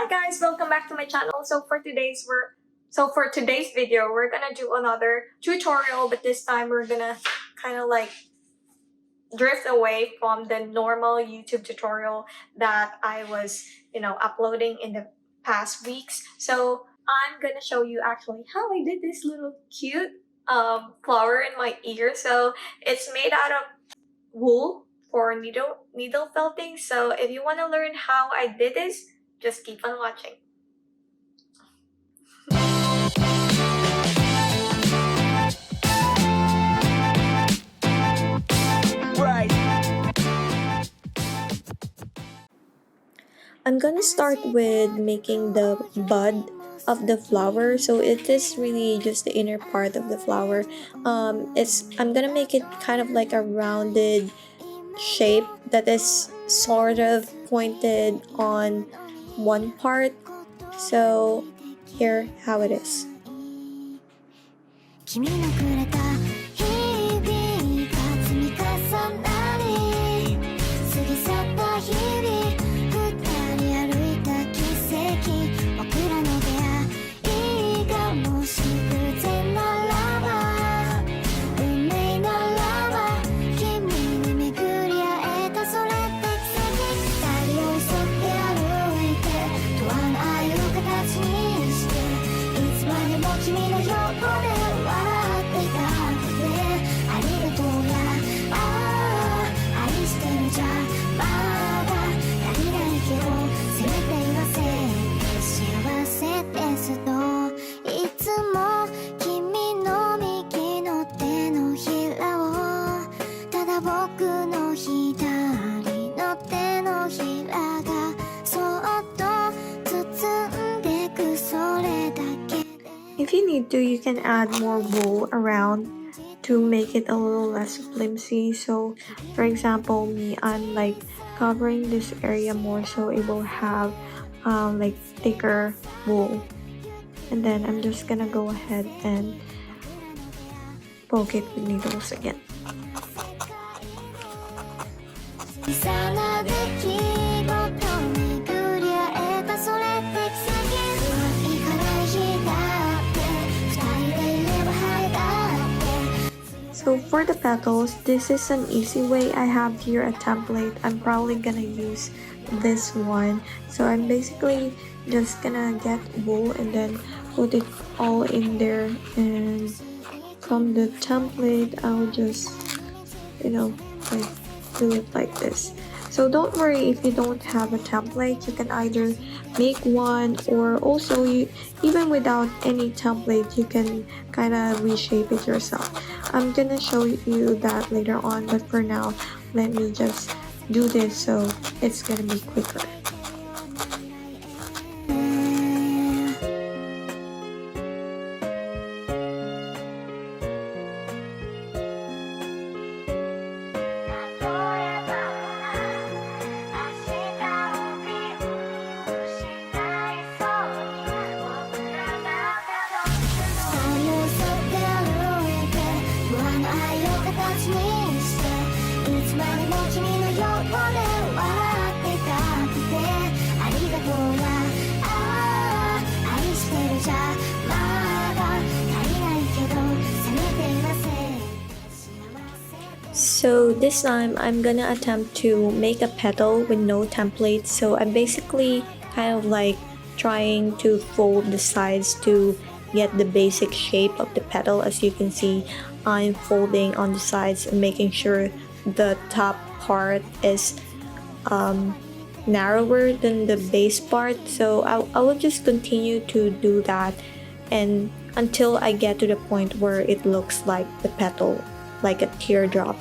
Hi guys, welcome back to my channel. So for today's video, we're gonna do another tutorial, but this time we're gonna kind of like drift away from the normal YouTube tutorial that I was, uploading in the past weeks. So I'm gonna show you actually how I did this little cute flower in my ear. So it's made out of wool for needle felting. So if you want to learn how I did this, just keep on watching. I'm gonna start with making the bud of the flower. So it is really just the inner part of the flower. I'm gonna make it kind of like a rounded shape that is sort of pointed on one part. So here how it is. 君のくれた日々が積み重なり過ぎ去った日々二人歩いた奇跡僕らの出会いがもし偶然ならば運命ならば君に巡り会えたそれって奇跡二人寄り添って歩いて永遠の愛を形にしていつまでも君の横でIf you need to, you can add more wool around to make it a little less flimsy. So for example, I'm like covering this area more so it will have like thicker wool. And then I'm just gonna go ahead and poke it with needles again. So for the petals, this is an easy way. I have here a template. I'm probably gonna use this one. So I'm basically just gonna get wool and then put it all in there, and from the template I'll just like do it like this. So don't worry if you don't have a template. You can either make one, or also even without any template you can kind of reshape it yourself. I'm gonna show you that later on, but for now let me just do this so it's gonna be quicker. So this time I'm gonna attempt to make a petal with no template. So I'm basically kind of like trying to fold the sides to get the basic shape of the petal. As you can see, I'm folding on the sides and making sure the top part is narrower than the base part. So I will just continue to do that and until I get to the point where it looks like the petal, like a teardrop.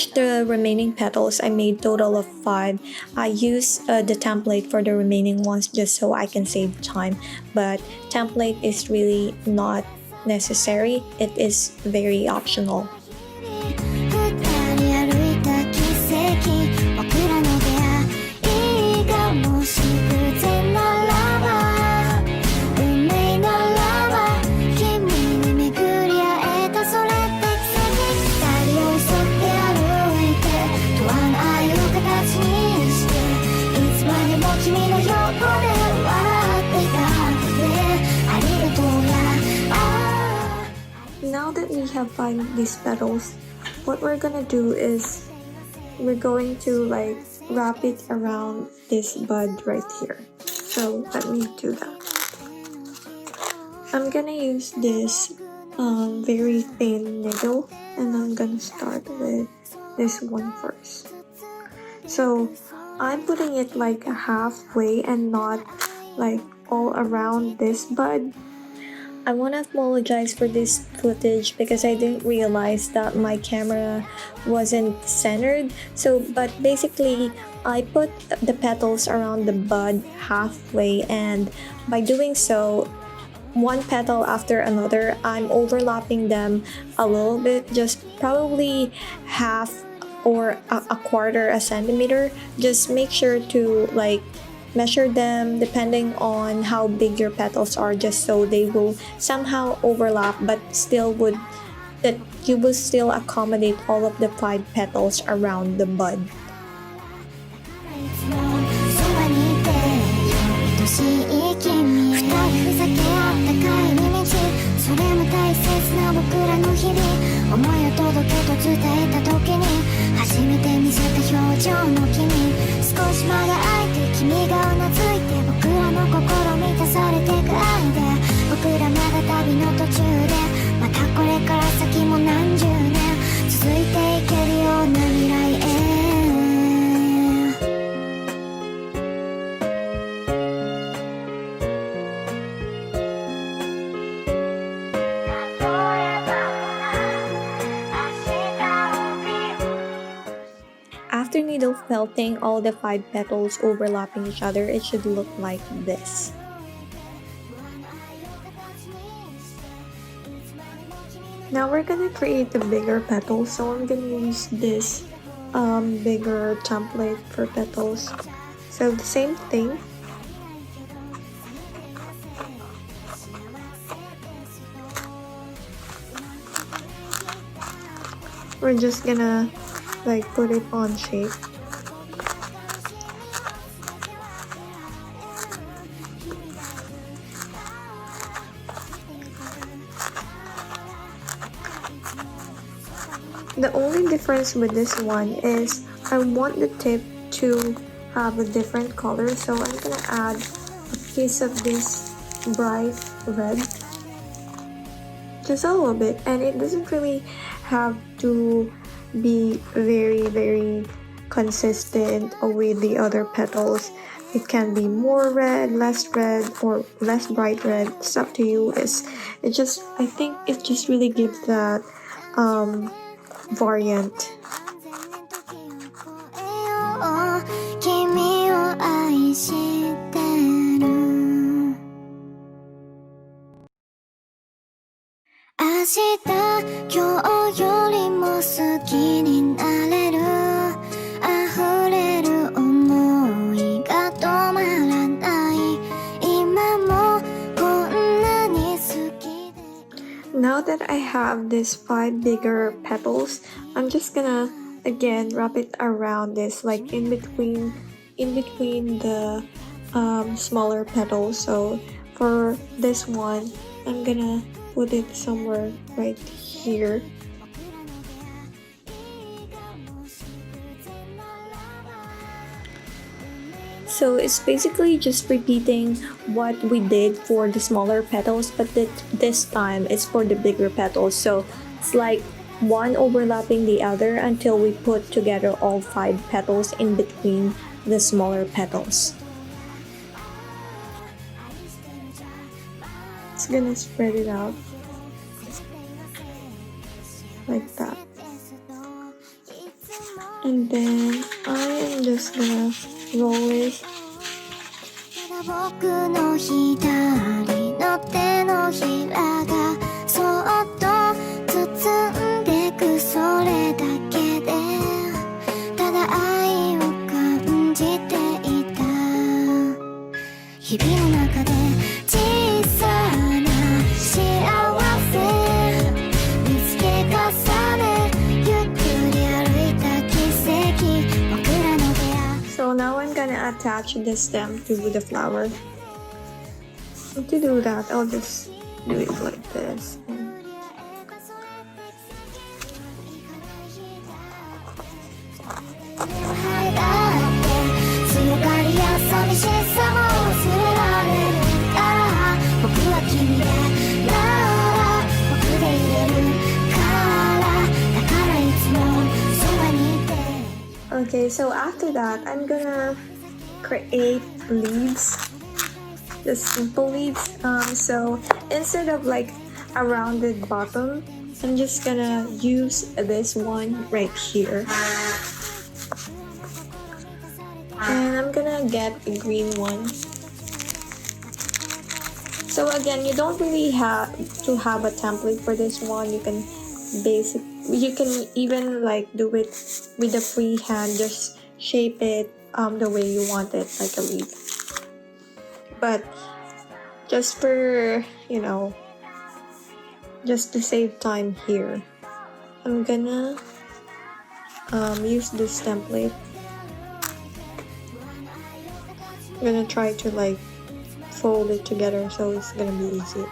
finish the remaining petals, I made total of 5. I use the template for the remaining ones just so I can save time, but template is really not necessary. It is very optional. Now that we have found these petals, what we're gonna do is we're going to like wrap it around this bud right here. So let me do that. I'm gonna use this very thin needle, and I'm gonna start with this one first. So I'm putting it like halfway and not like all around this bud. I want to apologize for this footage because I didn't realize that my camera wasn't centered. But basically, I put the petals around the bud halfway, and by doing so, one petal after another, I'm overlapping them a little bit, just probably half or a quarter a centimeter. Just make sure to like measure them depending on how big your petals are, just so they will somehow overlap but that you will still accommodate all of the 5 petals around the bud. After needle felting all the 5 petals overlapping each other, it should look like this. Now we're gonna create the bigger petals, so I'm gonna use this bigger template for petals. So the same thing. We're just gonna like put it on shape. The only difference with this one is I want the tip to have a different color, so I'm gonna add a piece of this bright red, just a little bit, and it doesn't really have to be very consistent with the other petals. It can be more red, or less bright red. It's up to you. I think it just really gives that variant. Now that I have these 5 bigger petals, I'm just gonna again wrap it around this, like in between the smaller petals. So for this one, I'm gonna put it somewhere right here. So it's basically just repeating what we did for the smaller petals, but this time it's for the bigger petals. So it's like one overlapping the other until we put together all 5 petals in between the smaller petals. It's gonna spread it out like that. roll it. 僕の左の手のひらがそっと包んでくそれだけでただ愛を感じていた日々の中で小さな幸せ見つけ重ねゆっくり歩いた奇跡僕らの出会い So now I'm gonna attach the stem to the flower. And to do that, I'll just do it like this. Okay, so after that, I'm gonna create leaves, just simple leaves. So instead of like a rounded bottom, I'm just gonna use this one right here. And I'm gonna get a green one. So again, you don't really have to have a template for this one. You can even like do it with a free hand, just shape it the way you want it, like a leaf. But just for, just to save time here, I'm gonna use this template. I'm gonna try to like fold it together so it's gonna be easy.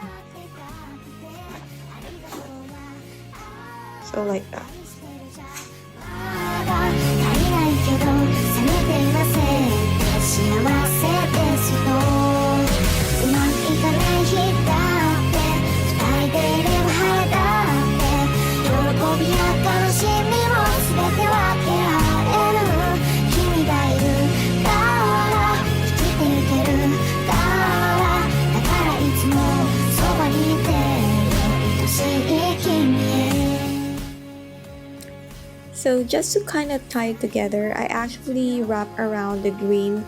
So like that. So just to kind of tie it together, I actually wrap around the green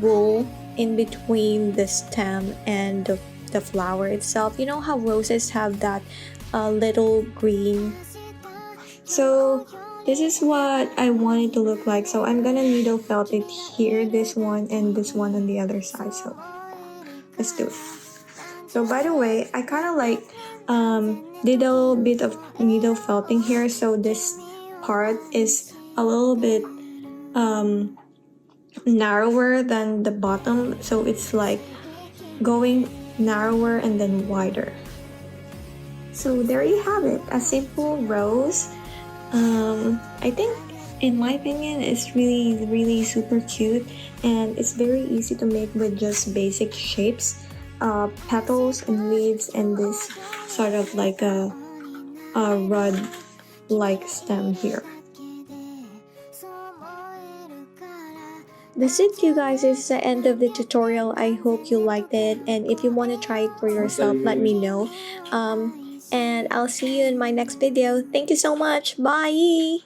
wool in between the stem and the flower itself. You know how roses have that little green? So this is what I want it to look like. So I'm gonna needle felt it here, this one, and this one on the other side. So let's do it. So by the way, I kind of like did a little bit of needle felting here, so this part is a little bit narrower than the bottom, so it's like going narrower and then wider. So there you have it, a simple rose. I think in my opinion it's really super cute, and it's very easy to make with just basic shapes, petals and leaves, and this sort of like a rod like stem here. That's it, you guys. It's the end of the tutorial. I hope you liked it, and if you want to try it for yourself, let me know. And I'll see you in my next video. Thank you so much. Bye.